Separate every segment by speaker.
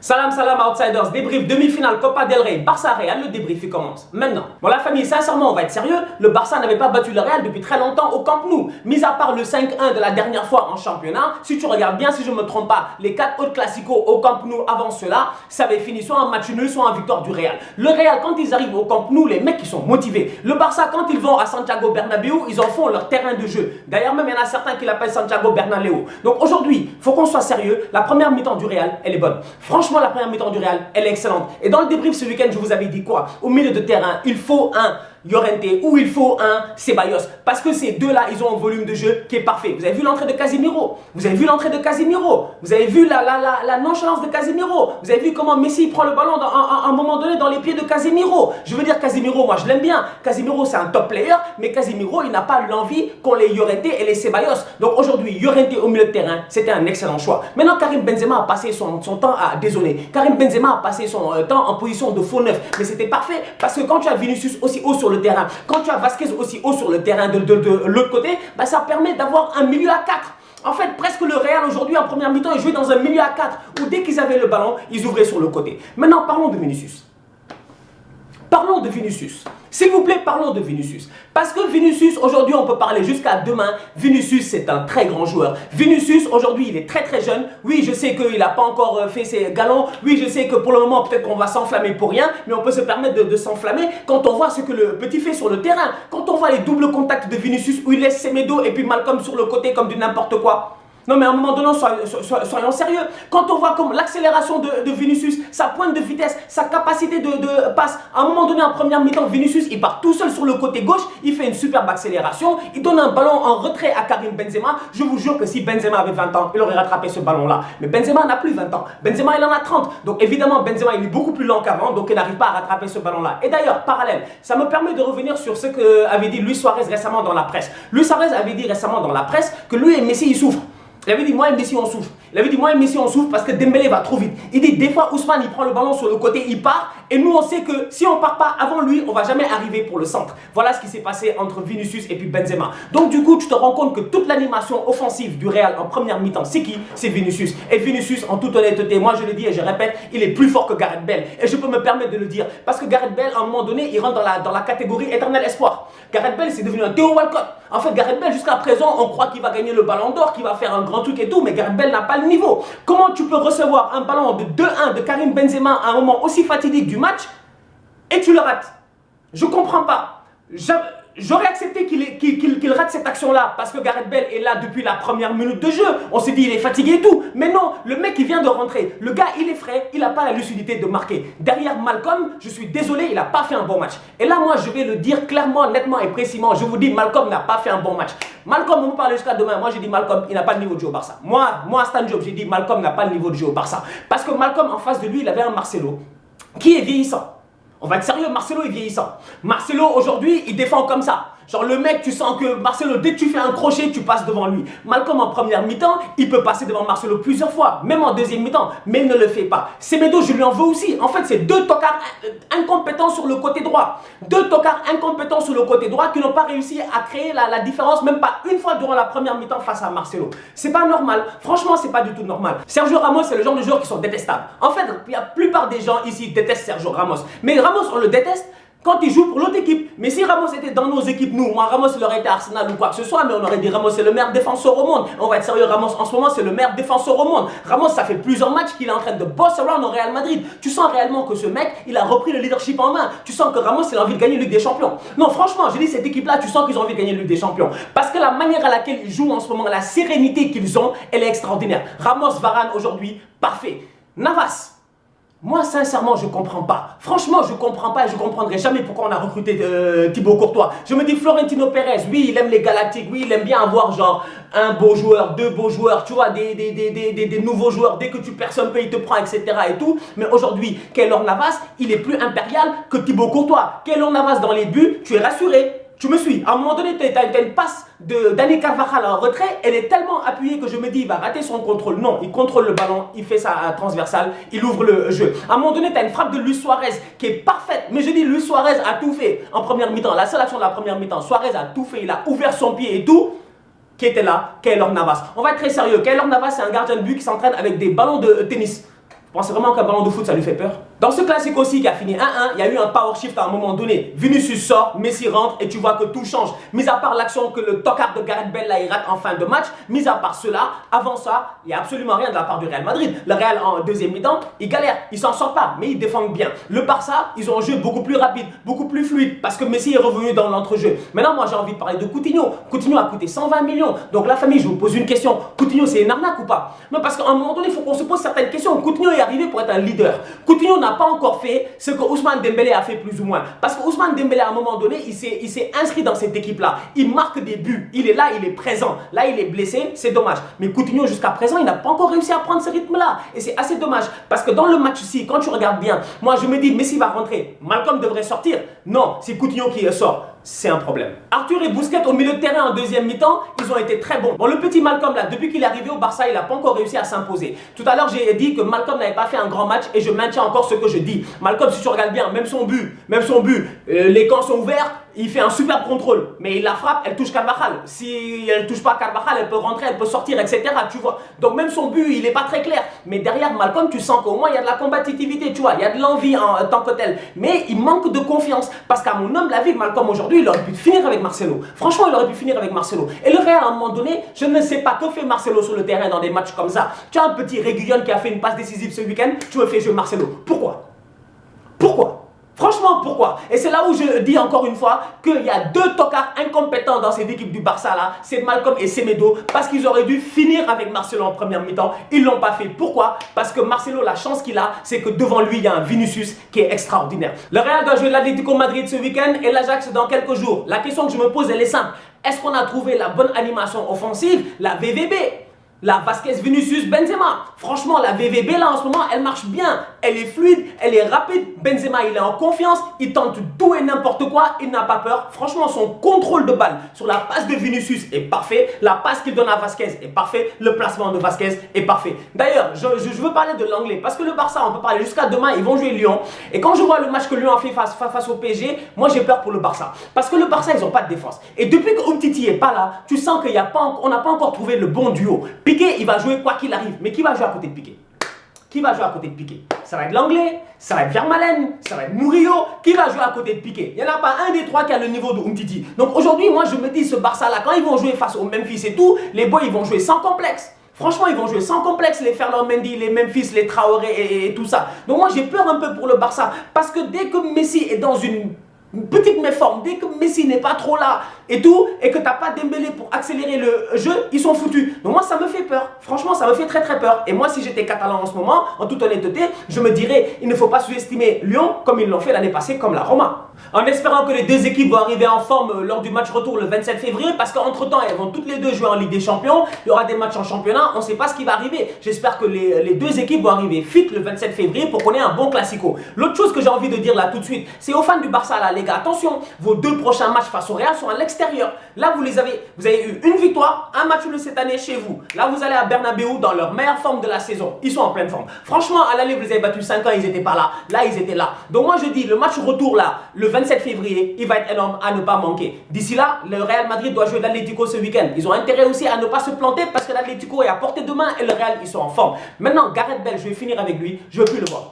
Speaker 1: Salam salam outsiders, débrief demi-finale Copa del Rey, Barça Real, le débrief il commence maintenant. Bon la famille, sincèrement on va être sérieux, le Barça n'avait pas battu le Real depuis très longtemps au Camp Nou. Mis à part le 5-1 de la dernière fois en championnat, si tu regardes bien, si je ne me trompe pas, les 4 autres classicos au Camp Nou avant cela, ça avait fini soit en match nul, soit en victoire du Real. Le Real quand ils arrivent au Camp Nou, les mecs ils sont motivés. Le Barça quand ils vont à Santiago Bernabéu, ils en font leur terrain de jeu. D'ailleurs même il y en a certains qui l'appellent Santiago Bernabéu. Donc aujourd'hui, il faut qu'on soit sérieux, la première mi-temps du Real, elle est bonne. Franchement la première mi-temps du Real, elle est excellente. Et dans le débrief ce week-end, je vous avais dit quoi? Au milieu de terrain, il faut un Llorente ou il faut un Ceballos. Parce que ces deux-là, ils ont un volume de jeu qui est parfait. Vous avez vu l'entrée de Casemiro. Vous avez vu l'entrée de Casemiro. Vous avez vu la nonchalance de Casemiro. Vous avez vu comment Messi prend le ballon à un moment donné dans les pieds de Casemiro. Je veux dire, Casemiro, moi je l'aime bien. Casemiro, c'est un top player. Mais Casemiro, il n'a pas l'envie qu'ont les Llorente et les Ceballos. Donc aujourd'hui, Llorente au milieu de terrain, c'était un excellent choix. Maintenant, Karim Benzema a passé son temps à désolé. Karim Benzema a passé son temps en position de faux neuf. Mais c'était parfait parce que quand tu as Vinicius aussi haut sur le terrain, quand tu as Vasquez aussi haut sur le terrain de l'autre côté, bah ça permet d'avoir un milieu à 4. En fait, presque le Real aujourd'hui en première mi-temps, ils jouaient dans un milieu à 4 où dès qu'ils avaient le ballon, ils ouvraient sur le côté. Maintenant, parlons de Vinicius. Parlons de Vinicius. S'il vous plaît, parlons de Vinicius. Parce que Vinicius, aujourd'hui, on peut parler jusqu'à demain. Vinicius, c'est un très grand joueur. Vinicius, aujourd'hui, il est très très jeune. Oui, je sais qu'il n'a pas encore fait ses galons. Oui, je sais que pour le moment, peut-être qu'on va s'enflammer pour rien. Mais on peut se permettre de s'enflammer quand on voit ce que le petit fait sur le terrain. Quand on voit les doubles contacts de Vinicius où il laisse Semedo et puis Malcolm sur le côté comme du n'importe quoi. Non mais à un moment donné, soyons sérieux. Quand on voit comme l'accélération de Vinicius, sa pointe de vitesse, sa capacité de passe, à un moment donné en première mi-temps, Vinicius il part tout seul sur le côté gauche, il fait une superbe accélération, il donne un ballon en retrait à Karim Benzema. Je vous jure que si Benzema avait 20 ans, il aurait rattrapé ce ballon là. Mais Benzema n'a plus 20 ans, Benzema il en a 30. Donc évidemment Benzema il est beaucoup plus lent qu'avant, donc il n'arrive pas à rattraper ce ballon là. Et d'ailleurs, parallèle, ça me permet de revenir sur ce qu'avait dit Luis Suarez récemment dans la presse. Luis Suarez avait dit récemment dans la presse que lui et Messi ils souffrent. Il avait dit moi et Messi on souffre. Il avait dit moi et Messi on souffre parce que Dembélé va trop vite. Il dit des fois Ousmane il prend le ballon sur le côté, il part. Et nous on sait que si on part pas avant lui, on va jamais arriver pour le centre. Voilà ce qui s'est passé entre Vinicius et puis Benzema. Donc du coup tu te rends compte que toute l'animation offensive du Real en première mi-temps, c'est qui? C'est Vinicius. Et Vinicius en toute honnêteté, moi je le dis et je répète, il est plus fort que Gareth Bale. Et je peux me permettre de le dire. Parce que Gareth Bale à un moment donné, il rentre dans la catégorie éternel espoir. Gareth Bale c'est devenu un Theo Walcott. En fait Gareth Bale jusqu'à présent on croit qu'il va gagner le ballon d'or, qu'il va faire un grand truc et tout. Mais Gareth Bale n'a pas le niveau. Comment tu peux recevoir un ballon de 2-1 de Karim Benzema à un moment aussi fatidique du match et tu le rates? Je comprends pas. J'aurais accepté qu'il rate cette action-là parce que Gareth Bale est là depuis la première minute de jeu. On s'est dit il est fatigué et tout. Mais non, le mec il vient de rentrer. Le gars il est frais, il n'a pas la lucidité de marquer. Derrière Malcolm, je suis désolé, il n'a pas fait un bon match. Et là moi je vais le dire clairement, nettement et précisément. Je vous dis Malcolm n'a pas fait un bon match. Malcolm, on me parle jusqu'à demain. Moi j'ai dit Malcolm, il n'a pas le niveau de jeu au Barça. Moi Stan Job, j'ai dit Malcolm n'a pas le niveau de jeu au Barça. Parce que Malcolm en face de lui, il avait un Marcelo qui est vieillissant. On va être sérieux, Marcelo est vieillissant. Marcelo, aujourd'hui, il défend comme ça. Genre le mec, tu sens que Marcelo, dès que tu fais un crochet, tu passes devant lui. Malcolm en première mi-temps, il peut passer devant Marcelo plusieurs fois, même en deuxième mi-temps, mais il ne le fait pas. Semedo, je lui en veux aussi. En fait, c'est deux tocards incompétents sur le côté droit. Deux tocards incompétents sur le côté droit qui n'ont pas réussi à créer la différence, même pas une fois durant la première mi-temps face à Marcelo. C'est pas normal. Franchement, c'est pas du tout normal. Sergio Ramos, c'est le genre de joueur qui sont détestables. En fait, la plupart des gens ici détestent Sergio Ramos. Mais Ramos, on le déteste quand il joue pour l'autre équipe. Mais si Ramos était dans nos équipes, nous, moi Ramos il aurait été Arsenal ou quoi que ce soit, mais on aurait dit Ramos c'est le meilleur défenseur au monde. On va être sérieux, Ramos en ce moment c'est le meilleur défenseur au monde. Ramos ça fait plusieurs matchs qu'il est en train de boss around au Real Madrid. Tu sens réellement que ce mec, il a repris le leadership en main. Tu sens que Ramos il a envie de gagner la Ligue des Champions. Non franchement, j'ai dit cette équipe là, tu sens qu'ils ont envie de gagner la Ligue des Champions. Parce que la manière à laquelle ils jouent en ce moment, la sérénité qu'ils ont, elle est extraordinaire. Ramos, Varane aujourd'hui, parfait. Navas. Moi, sincèrement, je comprends pas. Franchement, je comprends pas et je comprendrai jamais pourquoi on a recruté Thibaut Courtois. Je me dis, Florentino Pérez, oui, il aime les Galactiques, oui, il aime bien avoir genre un beau joueur, deux beaux joueurs, tu vois, des nouveaux joueurs. Dès que tu perces un peu, il te prend, etc. et tout. Mais aujourd'hui, Keylor Navas, il est plus impérial que Thibaut Courtois. Keylor Navas dans les buts, tu es rassuré. Tu me suis. À un moment donné, tu as une passe d'Dani Carvajal en retrait. Elle est tellement appuyée que je me dis, il va rater son contrôle. Non, il contrôle le ballon, il fait sa transversale, il ouvre le jeu. À un moment donné, tu as une frappe de Luis Suarez qui est parfaite. Mais je dis, Luis Suarez a tout fait en première mi-temps. La seule action de la première mi-temps, Suarez a tout fait. Il a ouvert son pied et tout. Qui était là? Keylor Navas. On va être très sérieux. Keylor Navas, c'est un gardien de but qui s'entraîne avec des ballons de tennis. Vous pensez vraiment qu'un ballon de foot, ça lui fait peur? Dans ce classique aussi qui a fini 1-1, il y a eu un power shift à un moment donné. Vinicius sort, Messi rentre et tu vois que tout change. Mis à part l'action que le tocard de Gareth Bale là, il rate en fin de match, mis à part cela, avant ça, il n'y a absolument rien de la part du Real Madrid. Le Real en deuxième mi-temps, il galère, il s'en sort pas, mais il défendent bien. Le Barça, ils ont un jeu beaucoup plus rapide, beaucoup plus fluide, parce que Messi est revenu dans l'entrejeu. Maintenant, moi j'ai envie de parler de Coutinho. Coutinho a coûté 120 millions. Donc la famille, je vous pose une question. Coutinho, c'est une arnaque ou pas? Non, parce qu'à un moment donné, il faut qu'on se pose certaines questions. Coutinho est arrivé pour être un leader. Coutinho n'a pas encore fait ce que Ousmane Dembélé a fait plus ou moins. Parce que Ousmane Dembélé, à un moment donné, il s'est inscrit dans cette équipe-là. Il marque des buts. Il est là, il est présent. Là, il est blessé, c'est dommage. Mais Coutinho, jusqu'à présent, il n'a pas encore réussi à prendre ce rythme-là. Et c'est assez dommage. Parce que dans le match-ci, quand tu regardes bien, moi, je me dis, Messi va rentrer. Malcolm devrait sortir. Non, c'est Coutinho qui sort. C'est un problème. Arthur et Busquets au milieu de terrain en deuxième mi-temps, ils ont été très bons. Bon, le petit Malcolm là, depuis qu'il est arrivé au Barça, il n'a pas encore réussi à s'imposer. Tout à l'heure, j'ai dit que Malcolm n'avait pas fait un grand match et je maintiens encore ce que je dis. Malcolm, si tu regardes bien, même son but, les camps sont ouverts, il fait un super contrôle. Mais il la frappe, elle touche Carvajal. Si elle ne touche pas Carvajal, elle peut rentrer, elle peut sortir, etc. Tu vois. Donc même son but, il n'est pas très clair. Mais derrière Malcolm, tu sens qu'au moins, il y a de la combativité, tu vois. Il y a de l'envie en tant que tel. Mais il manque de confiance. Parce qu'à mon humble avis, Malcolm aujourd'hui, il aurait pu finir avec Marcelo. Franchement, il aurait pu finir avec Marcelo. Et le Real, à un moment donné, je ne sais pas que fait Marcelo sur le terrain dans des matchs comme ça. Tu as un petit Reguilón qui a fait une passe décisive ce week-end, tu me fais jouer Marcelo. Pourquoi? Pourquoi? Franchement, pourquoi? Et c'est là où je dis encore une fois qu'il y a deux tocards incompétents dans cette équipe du Barça là. C'est Malcolm et Semedo. Parce qu'ils auraient dû finir avec Marcelo en première mi-temps. Ils ne l'ont pas fait. Pourquoi? Parce que Marcelo, la chance qu'il a, c'est que devant lui, il y a un Vinicius qui est extraordinaire. Le Real doit jouer l'Atlético Madrid ce week-end et l'Ajax dans quelques jours. La question que je me pose, elle est simple. Est-ce qu'on a trouvé la bonne animation offensive? La VVB? La Vasquez, Vinicius, Benzema. Franchement, la VVB là en ce moment, elle marche bien. Elle est fluide, elle est rapide. Benzema, il est en confiance. Il tente tout et n'importe quoi. Il n'a pas peur. Franchement, son contrôle de balle sur la passe de Vinicius est parfait. La passe qu'il donne à Vasquez est parfait. Le placement de Vasquez est parfait. D'ailleurs, je veux parler de l'anglais parce que le Barça, on peut parler jusqu'à demain. Ils vont jouer Lyon. Et quand je vois le match que Lyon a fait face au PSG, moi j'ai peur pour le Barça. Parce que le Barça, ils n'ont pas de défense. Et depuis que Umtiti n'est pas là, tu sens qu'on n'a pas encore trouvé le bon duo. Piqué, il va jouer quoi qu'il arrive. Mais qui va jouer à côté de Piqué? Qui va jouer à côté de Piqué? Ça va être l'anglais, ça va être Vermaelen, ça va être Murillo. Qui va jouer à côté de Piqué? Il n'y en a pas un des trois qui a le niveau de Umtiti. Donc aujourd'hui, moi je me dis, ce Barça-là, quand ils vont jouer face au Memphis et tout, les boys ils vont jouer sans complexe. Franchement, ils vont jouer sans complexe, les Ferland Mendy, les Memphis, les Traoré et tout ça. Donc moi j'ai peur un peu pour le Barça. Parce que dès que Messi est dans une petite méforme, dès que Messi n'est pas trop là et tout, et que tu n'as pas Dembélé pour accélérer le jeu, ils sont foutus. Donc moi ça me fait peur, franchement ça me fait très peur. Et moi si j'étais catalan en ce moment, en toute honnêteté, je me dirais, il ne faut pas sous-estimer Lyon comme ils l'ont fait l'année passée, comme la Roma. En espérant que les deux équipes vont arriver en forme lors du match retour le 27 février, parce qu'entre temps elles vont toutes les deux jouer en Ligue des Champions, il y aura des matchs en championnat, on ne sait pas ce qui va arriver. J'espère que les deux équipes vont arriver fit le 27 février pour qu'on ait un bon classico. L'autre chose que j'ai envie de dire là tout de suite, c'est aux fans du Barça là, les gars, attention, vos deux prochains matchs face au Real sont à l'extérieur. Là vous avez eu une victoire, un match nul cette année chez vous. Là vous allez à Bernabéu dans leur meilleure forme de la saison. Ils sont en pleine forme. Franchement, à l'aller vous les avez battus 5 ans, ils n'étaient pas là. Là ils étaient là. Donc moi je dis, le match retour là, le 27 février, il va être énorme à ne pas manquer. D'ici là, le Real Madrid doit jouer l'Atlético ce week-end. Ils ont intérêt aussi à ne pas se planter parce que l'Atlético est à portée de main et le Real, ils sont en forme. Maintenant, Gareth Bale, je vais finir avec lui, je ne veux plus le voir.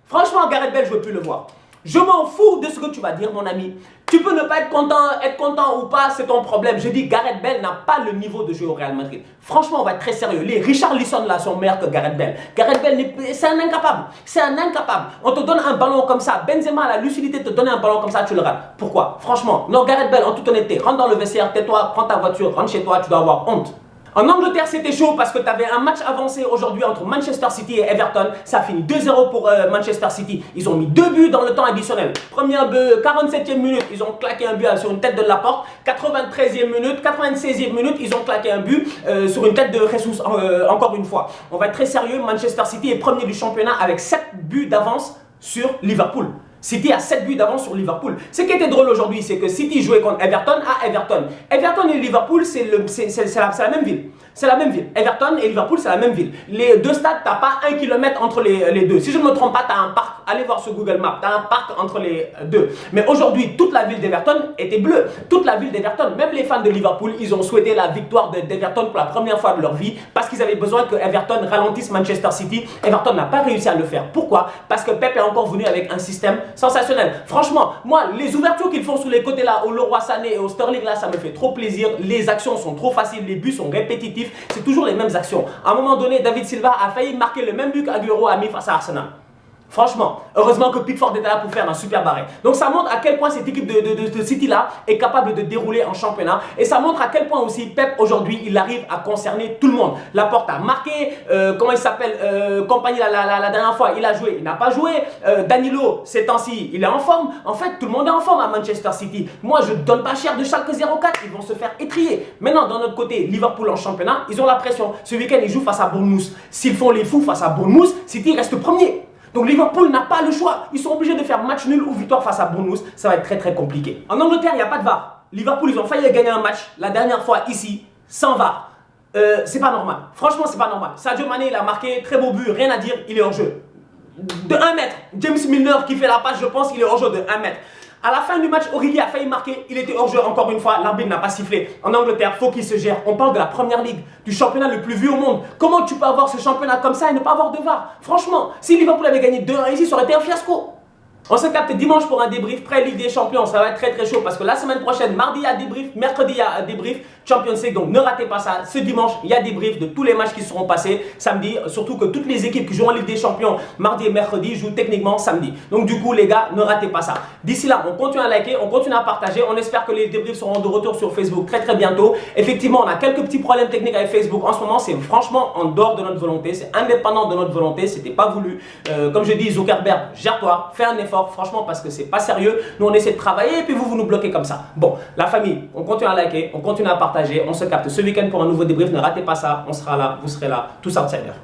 Speaker 1: Franchement, Gareth Bale, je ne veux plus le voir. Je m'en fous de ce que tu vas dire, mon ami. Tu peux ne pas être content ou pas, c'est ton problème. Je dis, Gareth Bale n'a pas le niveau de jouer au Real Madrid. Franchement, on va être très sérieux. Les Richarlison là sont meilleurs que Gareth Bale. Gareth Bale, c'est un incapable. C'est un incapable. On te donne un ballon comme ça. Benzema a la lucidité de te donner un ballon comme ça, tu le rates. Pourquoi? Franchement, non, Gareth Bale, en toute honnêteté, rentre dans le vestiaire, tais-toi, prends ta voiture, rentre chez toi, tu dois avoir honte. En Angleterre, c'était chaud parce que tu avais un match avancé aujourd'hui entre Manchester City et Everton. Ça a fini 2-0 pour Manchester City. Ils ont mis 2 buts dans le temps additionnel. Premier but, 47e minute, ils ont claqué un but sur une tête de Laporte. 93e minute, 96e minute, ils ont claqué un but sur une tête de Jesus encore une fois. On va être très sérieux, Manchester City est premier du championnat avec 7 buts d'avance sur Liverpool. City a 7 buts d'avance sur Liverpool. Ce qui était drôle aujourd'hui, c'est que City jouait contre Everton à Everton. Everton et Liverpool, c'est la même ville. C'est la même ville. Everton et Liverpool, c'est la même ville. Les deux stades, tu n'as pas 1 kilomètre entre les deux. Si je ne me trompe pas, tu as un parc allez voir sur Google Maps, tu as un parc entre les deux. Mais aujourd'hui, toute la ville d'Everton était bleue. Toute la ville d'Everton, même les fans de Liverpool, ils ont souhaité la victoire d'Everton pour la première fois de leur vie parce qu'ils avaient besoin que Everton ralentisse Manchester City. Everton n'a pas réussi à le faire. Pourquoi? Parce que Pep est encore venu avec un système sensationnel. Franchement, moi, les ouvertures qu'ils font sur les côtés là, au Leroy Sané et au Sterling là, ça me fait trop plaisir. Les actions sont trop faciles, les buts sont répétitifs. C'est toujours les mêmes actions. À un moment donné, David Silva a failli marquer le même but qu'Aguero a mis face à Arsenal. Franchement, heureusement que Pickford était là pour faire un super arrêt. Donc ça montre à quel point cette équipe de City là est capable de dérouler en championnat. Et ça montre à quel point aussi Pep aujourd'hui, il arrive à concerner tout le monde. Laporte a marqué, comment il s'appelle, Compagnie la dernière fois, il a joué, il n'a pas joué. Danilo, ces temps-ci, il est en forme. En fait, tout le monde est en forme à Manchester City. Moi, je ne donne pas cher de Schalke 04, ils vont se faire étrier. Maintenant, d'un autre côté, Liverpool en championnat, ils ont la pression. Ce week-end, ils jouent face à Bournemouth. S'ils font les fous face à Bournemouth, City reste premier. Donc Liverpool n'a pas le choix. Ils sont obligés de faire match nul ou victoire face à Bournemouth. Ça va être très compliqué. En Angleterre, il n'y a pas de VAR. Liverpool, ils ont failli gagner un match la dernière fois ici, sans VAR. C'est pas normal. Franchement, c'est pas normal. Sadio Mané, il a marqué, très beau but, rien à dire, il est hors jeu. De 1 mètre. James Milner qui fait la passe, je pense qu'il est hors jeu de 1 mètre. À la fin du match, Origi a failli marquer, il était hors jeu encore une fois, l'arbitre n'a pas sifflé. En Angleterre, faut qu'il se gère. On parle de la première ligue, du championnat le plus vu au monde. Comment tu peux avoir ce championnat comme ça et ne pas avoir de VAR? Franchement, si Liverpool avait gagné 2-1 ici, ça aurait été un fiasco. On se capte dimanche pour un débrief pré-Ligue des Champions. Ça va être très chaud parce que la semaine prochaine, mardi, il y a débrief, mercredi, il y a débrief, Champions League. Donc ne ratez pas ça. Ce dimanche, il y a débrief de tous les matchs qui seront passés samedi. Surtout que toutes les équipes qui jouent en Ligue des Champions mardi et mercredi jouent techniquement samedi. Donc du coup, les gars, ne ratez pas ça. D'ici là, on continue à liker, on continue à partager. On espère que les débriefs seront de retour sur Facebook très bientôt. Effectivement, on a quelques petits problèmes techniques avec Facebook en ce moment. C'est franchement en dehors de notre volonté. C'est indépendant de notre volonté. C'était pas voulu. Comme je dis, Zuckerberg, gère-toi, fais un effort, franchement, parce que c'est pas sérieux. Nous, on essaie de travailler et puis vous nous bloquez comme ça. Bon, la famille, on continue à liker, on continue à partager. On se capte ce week-end pour un nouveau débrief. Ne ratez pas ça. On sera là, vous serez là, tous outsiders.